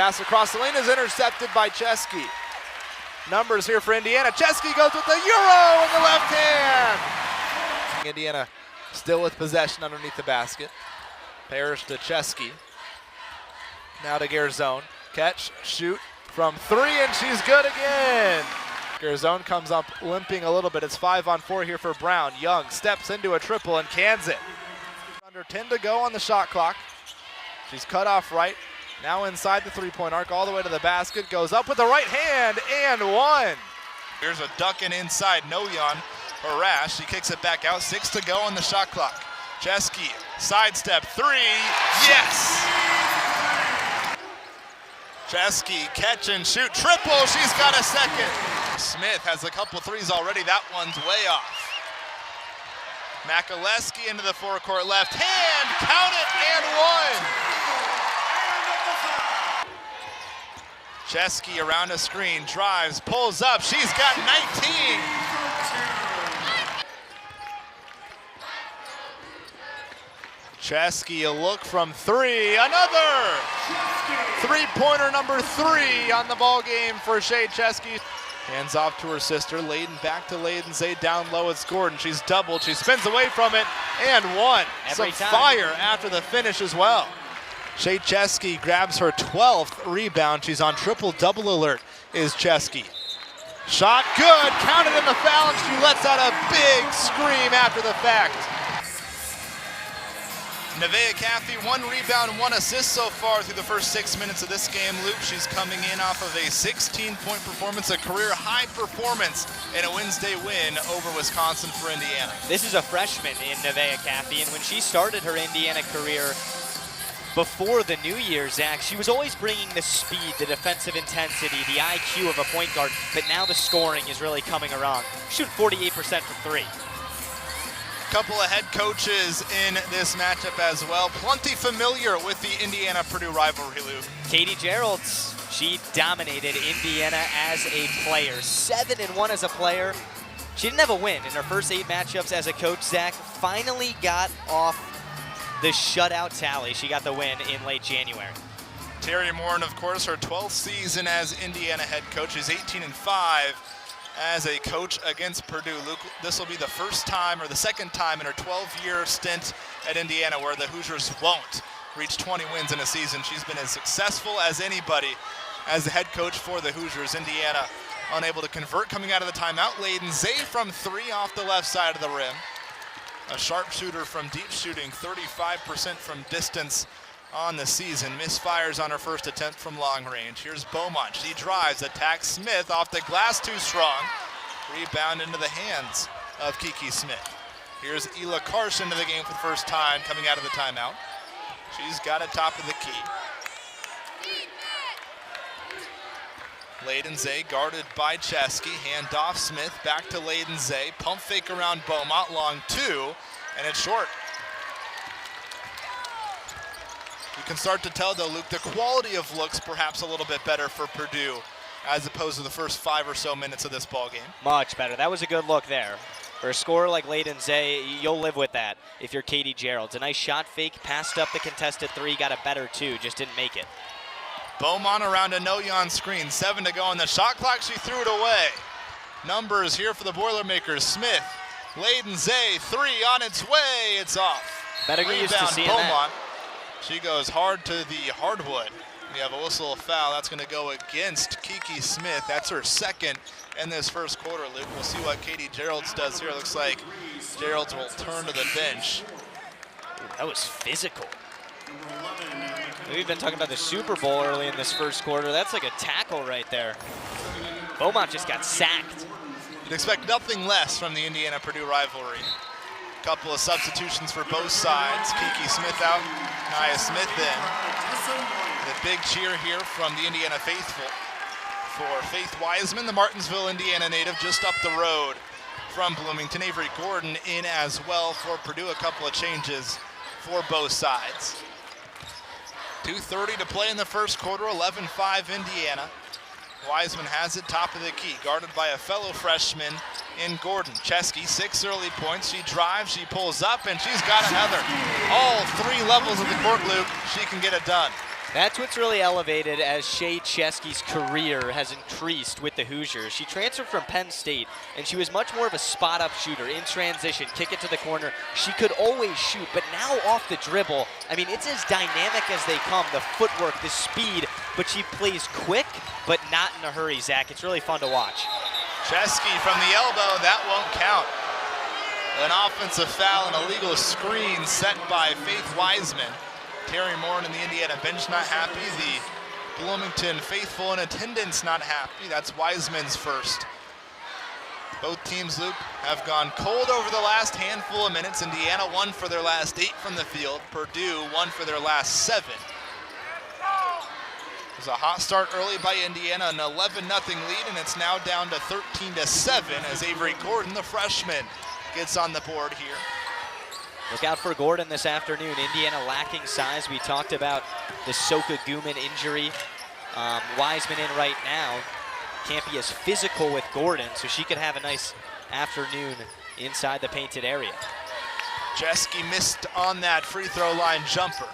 pass across the lane is intercepted by Chesky. Numbers here for Indiana. Chesky goes with the Euro in the left hand. Indiana still with possession underneath the basket. Parrish to Chesky. Now to Garzone. Catch, shoot from three, and she's good again. Garzone comes up limping a little bit. It's 5-on-4 here for Brown. Young steps into a triple and cans it. Under 10 to go on the shot clock. She's cut off right. Now inside the three-point arc, all the way to the basket. Goes up with the right hand and one. Here's a ducking inside. Noyan harassed. She kicks it back out. 6 to go on the shot clock. Chesky, sidestep three. Yes! Chesky, catch and shoot. Triple. She's got a second. Smith has a couple threes already. That one's way off. Makaleski into the forecourt left hand. Count it and one. Chesky around a screen, drives, pulls up. She's got 19. Chesky, a look from three. Another three-pointer number 3 on the ball game for Shea Chesky. Hands off to her sister. Layden back to Layden Zay. Down low, it's Gordon. She's doubled. She spins away from it and one. Some fire after the finish as well. Shea Chesky grabs her 12th rebound. She's on triple-double alert, is Chesky. Shot good. Counted in the foul, and she lets out a big scream after the fact. Nevaeh Caffey, 1 rebound, 1 assist so far through the first 6 minutes of this game. Luke, she's coming in off of a 16-point performance, a career-high performance in a Wednesday win over Wisconsin for Indiana. This is a freshman in Nevaeh Caffey, and when she started her Indiana career before the new year, Zach, she was always bringing the speed, the defensive intensity, the IQ of a point guard, but now the scoring is really coming around. Shoot 48% from 3. Couple of head coaches in this matchup as well. Plenty familiar with the Indiana-Purdue rivalry, Luke. Katie Geralds, she dominated Indiana as a player. 7-1 as a player. She didn't have a win in her first 8 matchups as a coach. Zach finally got off the shutout tally. She got the win in late January. Terry Morin, of course, her 12th season as Indiana head coach, is 18-5. As a coach against Purdue. Luke, this will be the first time or the second time in her 12-year stint at Indiana where the Hoosiers won't reach 20 wins in a season. She's been as successful as anybody as the head coach for the Hoosiers. Indiana unable to convert coming out of the timeout. Layden Zay from 3 off the left side of the rim. A sharpshooter from deep shooting, 35% from distance on the season. Misfires on her first attempt from long range. Here's Beaumont. She drives, attacks Smith off the glass, too strong. Rebound into the hands of Kiki Smith. Here's Ela Carson into the game for the first time coming out of the timeout. She's got it top of the key. Layden Zay guarded by Chesky. Hand off Smith, back to Layden Zay. Pump fake around Beaumont, long 2, and it's short. You can start to tell, though, Luke, the quality of looks perhaps a little bit better for Purdue as opposed to the first 5 or so minutes of this ball game. Much better. That was a good look there. For a scorer like Layden Zay, you'll live with that if you're Katie Geralds. A nice shot fake, passed up the contested 3, got a better 2, just didn't make it. Beaumont around a Noyan screen. 7 to go on the shot clock. She threw it away. Numbers here for the Boilermakers. Smith, Layden Zay, 3 on its way. It's off. Better get used to seeing Beaumont. that. She goes hard to the hardwood. We have a whistle, a foul. That's going to go against Kiki Smith. That's her second in this first quarter, Luke. We'll see what Katie Geralds does here. Looks like Geralds will turn to the bench. Ooh, that was physical. We've been talking about the Super Bowl early in this first quarter. That's like a tackle right there. Beaumont just got sacked. You'd expect nothing less from the Indiana-Purdue rivalry. Couple of substitutions for both sides. Kiki Smith out, Nia Smith in. The big cheer here from the Indiana faithful for Faith Wiseman, the Martinsville, Indiana native, just up the road from Bloomington. Avery Gordon in as well for Purdue. A couple of changes for both sides. 2:30 to play in the first quarter, 11-5 Indiana. Wiseman has it top of the key, guarded by a fellow freshman in Gordon. Chesky, 6 early points. She drives, she pulls up, and she's got another. All 3 levels of the court, Luke. She can get it done. That's what's really elevated as Shea Chesky's career has increased with the Hoosiers. She transferred from Penn State, and she was much more of a spot-up shooter in transition, kick it to the corner. She could always shoot, but now off the dribble, I mean, it's as dynamic as they come, the footwork, the speed, but she plays quick, but not in a hurry, Zach. It's really fun to watch. Chesky from the elbow, that won't count. An offensive foul and illegal screen set by Faith Wiseman. Terry Moore and the Indiana bench not happy. The Bloomington faithful in attendance not happy. That's Wiseman's first. Both teams, Luke, have gone cold over the last handful of minutes. Indiana 1 for their last 8 from the field. Purdue 1 for their last 7. It was a hot start early by Indiana, an 11-0 lead, and it's now down to 13-7 as Avery Gordon, the freshman, gets on the board here. Look out for Gordon this afternoon. Indiana lacking size. We talked about the Soka Guman injury. Wiseman in right now. Can't be as physical with Gordon, so she could have a nice afternoon inside the painted area. Chesky missed on that free throw line jumper.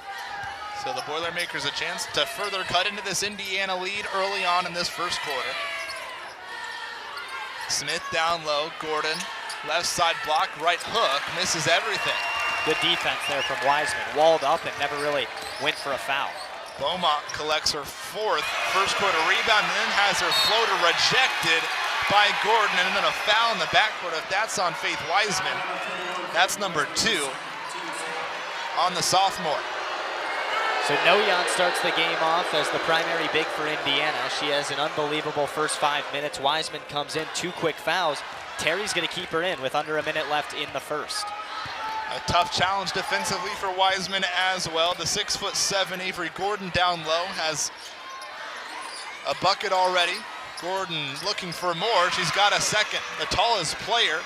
So the Boilermakers a chance to further cut into this Indiana lead early on in this first quarter. Smith down low, Gordon, left side block, right hook, misses everything. Good defense there from Wiseman. Walled up and never really went for a foul. Beaumont collects her 4th first quarter rebound and then has her floater rejected by Gordon, and then a foul in the backcourt. If that's on Faith Wiseman, that's number 2 on the sophomore. So Noyan starts the game off as the primary big for Indiana. She has an unbelievable first 5 minutes. Wiseman comes in, 2 quick fouls. Terry's going to keep her in with under a minute left in the first. A tough challenge defensively for Wiseman as well. The 6'7" Avery Gordon down low has a bucket already. Gordon looking for more. She's got a second. The tallest player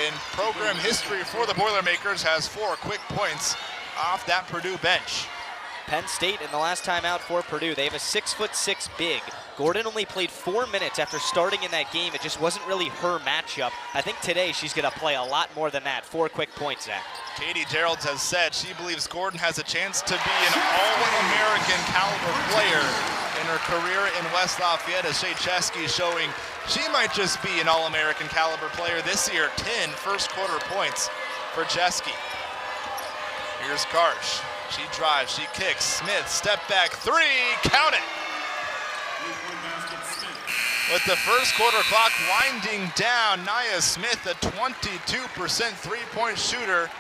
in program history for the Boilermakers has 4 quick points off that Purdue bench. Penn State in the last time out for Purdue, they have a 6'6" big. Gordon only played 4 minutes after starting in that game. It just wasn't really her matchup. I think today she's going to play a lot more than that. 4 quick points, Zach. Katie Geralds has said she believes Gordon has a chance to be an All-American caliber player in her career in West Lafayette, as Shea Chesky showing she might just be an All-American caliber player this year. 10 first quarter points for Chesky. Here's Karsh. She drives, she kicks. Smith, step back 3, count it. With the first quarter clock winding down, Nia Smith, a 22% three-point shooter,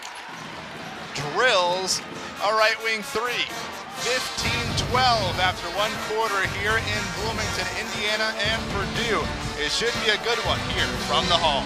drills a right wing 3. 15-12 after 1 quarter here in Bloomington, Indiana, and Purdue. It should be a good one here from the Hall.